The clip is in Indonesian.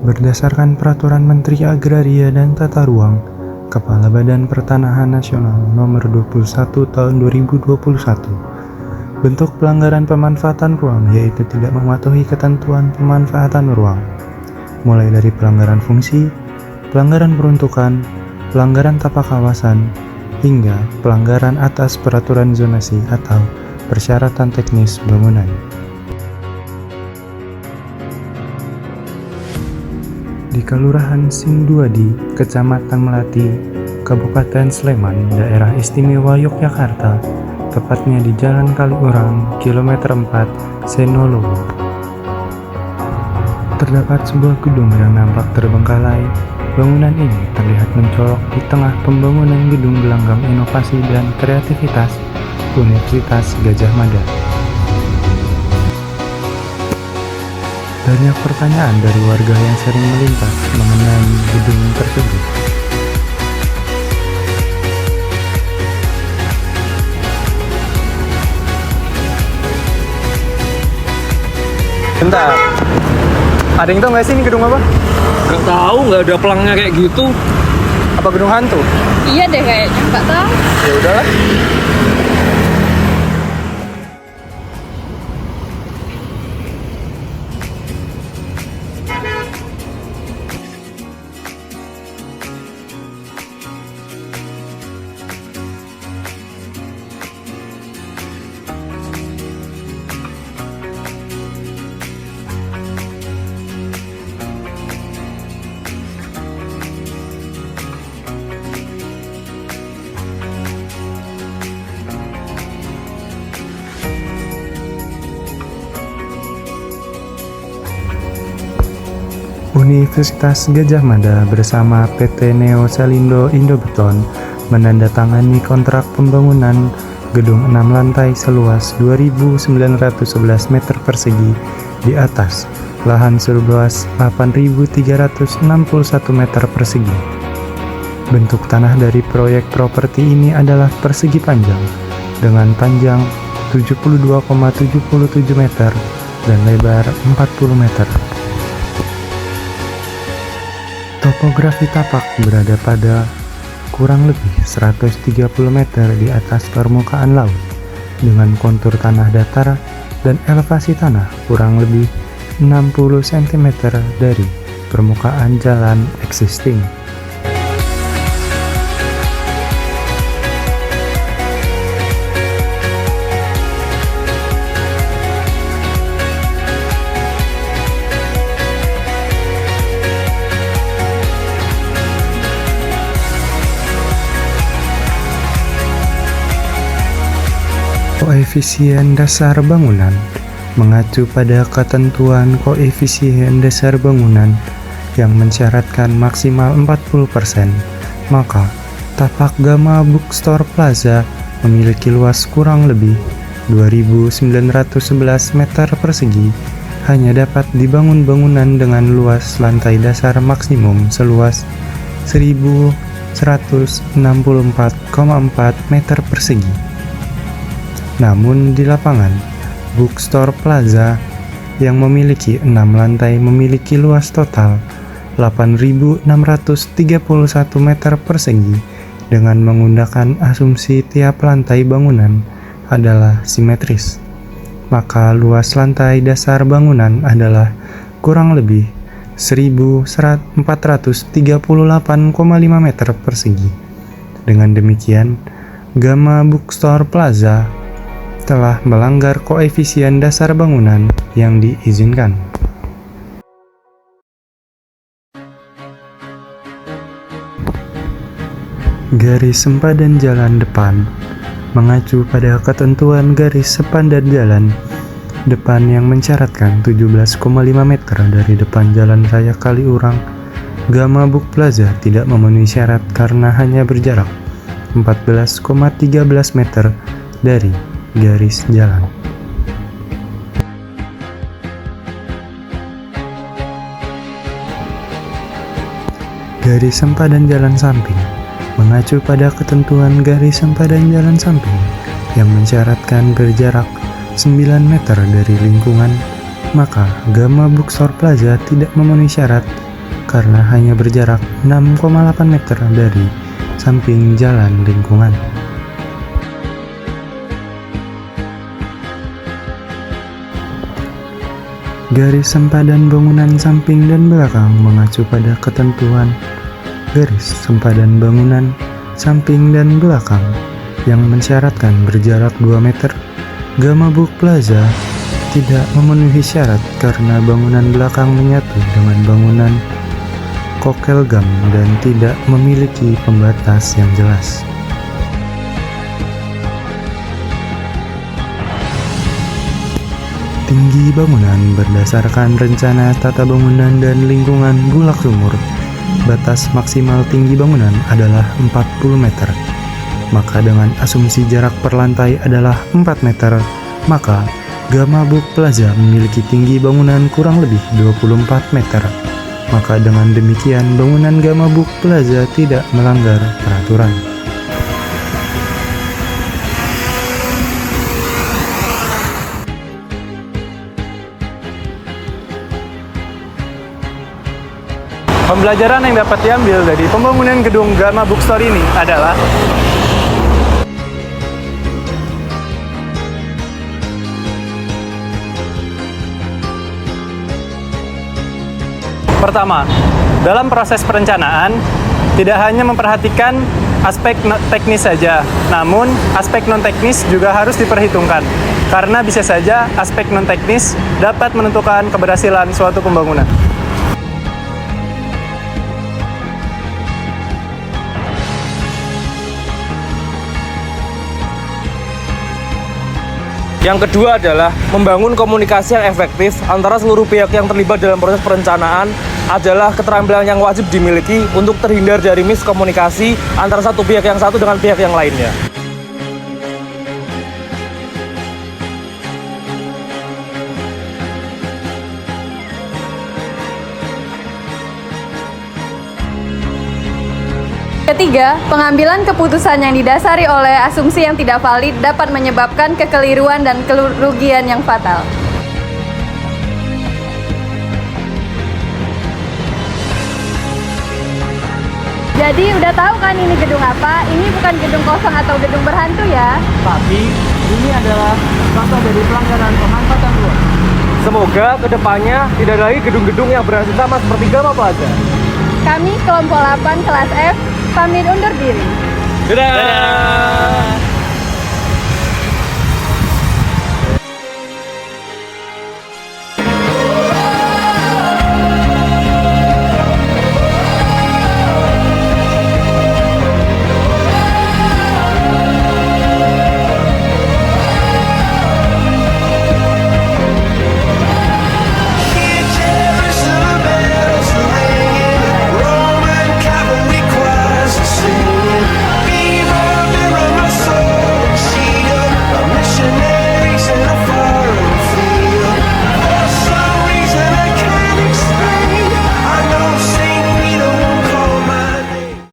Berdasarkan Peraturan Menteri Agraria dan Tata Ruang, Kepala Badan Pertanahan Nasional Nomor 21 Tahun 2021, bentuk pelanggaran pemanfaatan ruang yaitu tidak mematuhi ketentuan pemanfaatan ruang, mulai dari pelanggaran fungsi, pelanggaran peruntukan, pelanggaran tata kawasan, hingga pelanggaran atas peraturan zonasi atau persyaratan teknis bangunan. Di Kelurahan Singduadi, Kecamatan Melati, Kabupaten Sleman, Daerah Istimewa Yogyakarta, tepatnya di Jalan Kaliurang, kilometer 4, Senolowo. Terdapat sebuah gedung yang nampak terbengkalai. Bangunan ini terlihat mencolok di tengah pembangunan gedung gelanggang inovasi dan kreativitas Universitas Gadjah Mada. Banyak pertanyaan dari warga yang sering melintas mengenai gedung tersebut. Bentar, ada yang tahu nggak sih ini gedung apa? Nggak tahu, nggak ada pelangnya kayak gitu. Apa gedung hantu? Iya deh kayaknya, nggak tahu. Ya udahlah. Universitas Gadjah Mada bersama PT Neo Selindo Indobeton menandatangani kontrak pembangunan gedung 6 lantai seluas 2.911 meter persegi di atas lahan seluas 8.361 meter persegi. Bentuk tanah dari proyek properti ini adalah persegi panjang dengan panjang 72,77 meter dan lebar 40 meter. Topografi tapak berada pada kurang lebih 130 meter di atas permukaan laut dengan kontur tanah datar dan elevasi tanah kurang lebih 60 cm dari permukaan jalan existing. Koefisien dasar bangunan mengacu pada ketentuan koefisien dasar bangunan yang mensyaratkan maksimal 40%, maka tapak Gama Bookstore Plaza memiliki luas kurang lebih 2.911 meter persegi, hanya dapat dibangun bangunan dengan luas lantai dasar maksimum seluas 1.164,4 meter persegi. Namun di lapangan, Bookstore Plaza yang memiliki 6 lantai memiliki luas total 8.631 meter persegi dengan menggunakan asumsi tiap lantai bangunan adalah simetris. Maka luas lantai dasar bangunan adalah kurang lebih 1.438,5 meter persegi. Dengan demikian, Gama Bookstore Plaza telah melanggar koefisien dasar bangunan yang diizinkan. Garis sempadan jalan depan mengacu pada ketentuan garis sepadan jalan depan yang mensyaratkan 17,5 meter dari depan jalan raya Kaliurang. Gama Book Plaza tidak memenuhi syarat karena hanya berjarak 14,13 meter dari garis jalan. Garis sempadan jalan samping mengacu pada ketentuan garis sempadan jalan samping yang mensyaratkan berjarak 9 meter dari lingkungan, maka Gama Bookstore Plaza tidak memenuhi syarat karena hanya berjarak 6,8 meter dari samping jalan lingkungan. Garis sempadan bangunan samping dan belakang mengacu pada ketentuan garis sempadan bangunan samping dan belakang yang mensyaratkan berjarak 2 meter. Gama Book Plaza tidak memenuhi syarat karena bangunan belakang menyatu dengan bangunan Kokelgam dan tidak memiliki pembatas yang jelas. Tinggi bangunan berdasarkan rencana tata bangunan dan lingkungan Bulak Sumur. Batas maksimal tinggi bangunan adalah 40 meter. Maka dengan asumsi jarak per lantai adalah 4 meter, maka Gama Book Plaza memiliki tinggi bangunan kurang lebih 24 meter. Maka dengan demikian bangunan Gama Book Plaza tidak melanggar peraturan. Pembelajaran yang dapat diambil dari pembangunan gedung Gama Bookstore ini adalah pertama, dalam proses perencanaan tidak hanya memperhatikan aspek teknis saja, namun aspek non-teknis juga harus diperhitungkan karena bisa saja aspek non-teknis dapat menentukan keberhasilan suatu pembangunan. Yang kedua adalah membangun komunikasi yang efektif antara seluruh pihak yang terlibat dalam proses perencanaan adalah keterampilan yang wajib dimiliki untuk terhindar dari miskomunikasi antara satu pihak yang satu dengan pihak yang lainnya. Ketiga, pengambilan keputusan yang didasari oleh asumsi yang tidak valid dapat menyebabkan kekeliruan dan kerugian yang fatal. Jadi udah tahu kan ini gedung apa? Ini bukan gedung kosong atau gedung berhantu ya. Tapi ini adalah contoh dari pelanggaran pemanfaatan ruang. Semoga kedepannya tidak ada lagi gedung-gedung yang bernasib sama seperti Gama Plaza. Kami kelompok 8 kelas F pamit undur diri. Dadah!